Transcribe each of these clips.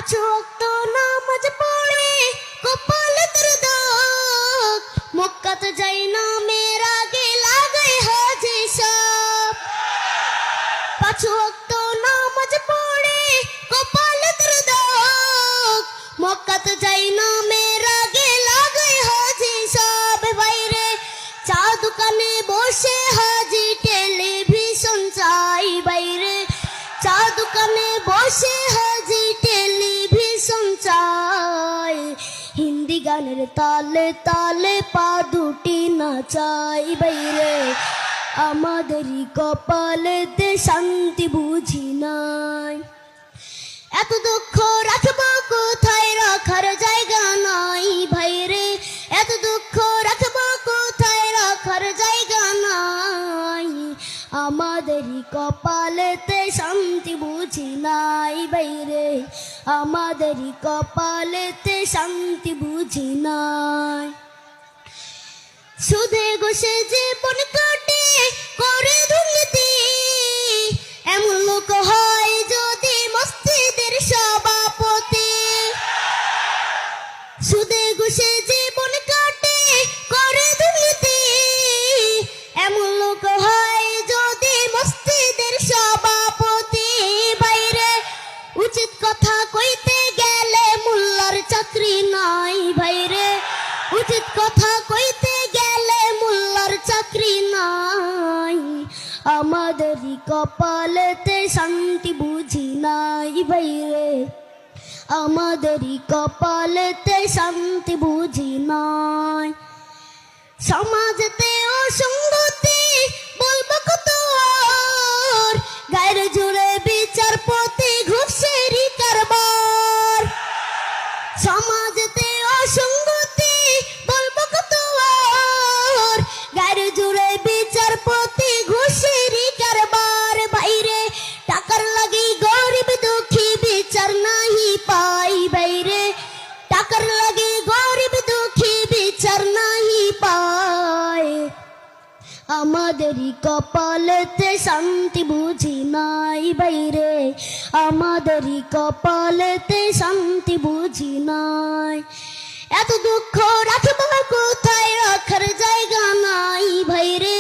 পাঁচ ওয়াক্ত নামাজ পড়ে কপালে তোর দাগ, মক্কাতে যাই না মেয়ের আগে লাগাই হাজি সাহেব। পাঁচ ওয়াক্ত নামাজ পড়ে কপালে তোর দাগ, মক্কাতে যাই না মেয়ের আগে লাগাই হাজি সাহেব। বাইরে চা দোকানে বসে হাজি টেলিভিশন চাই, বাইরে চা দোকানে বসে হাজি টেলিভিশন চাই। হিন্দি গানের তালে তালে পা দুটি নাচাই, বাইরে আমাদেরই কপালেতে শান্তি বুঝি নাই। এত দুঃখ রাখবো কোথায়, রাখার জায়গা নাই ভাইরে, এত দুঃখ রাখবো কোথায়, রাখার জায়গা নাই। আমাদেরই কপালেতে শান্তি বুঝি নাই বাইরে, আমাদেরই কপালেতে শান্তি বুঝি নাই। সুদে ঘুষে জীবন কাটে করে দুর্নীতি, এমন লোক হয় যদি মসজিদের সভাপতি। সুদে ঘুষে জীবন কাটে করে দুর্নীতি, এমন লোক হয় যদি মসজিদের সভাপতি। বাইরে উচিত কথা কইতে গেলে মোল্লার চাকরি নাই, বাইরে উচিত কথা কইতে গেলে মোল্লার চাকরি নাই। আমাদেরই কপালেতে শান্তি বুঝি নাই বাইরে, আমাদেরই কপালেতে শান্তি বুঝি নাই। সমাজেতে অসঙ্গতি বলবো কত আর, গায়ের জুড়ে বিচারপতি ঘুষেরই কারবার। সমাজেতে অসঙ্গতি বলবো কত আর, গায়ের জুড়ে বিচারপতি ঘুষেরই কারবার। বাইরে টাকার লাগি গরিব দুঃখী বিচার নাহি পাই, বাইরে টাকার লাগি গরিব দুঃখী বিচার নাহি পায়। আমাদেরই কপালেতে শান্তি বুঝি নাই বাইরে, আমাদেরই কপালেতে শান্তি বুঝি নাই। এত দুঃখ রাখবো কোথায়, রাখার জায়গা নাই ভাইরে,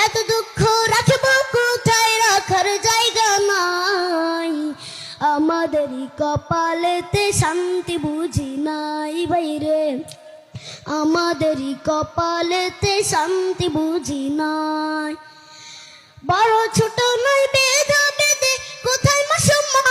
এত দুঃখ রাখবো কোথায়, রাখার জায়গা নাই। আমাদেরই কপালেতে শান্তি বুঝি নাই বাইরে, আমাদেরই কপালেতে শান্তি বুঝি নাই। বড় ছোট নয় ভেদা ভেদে কোথায় মা সম্মান,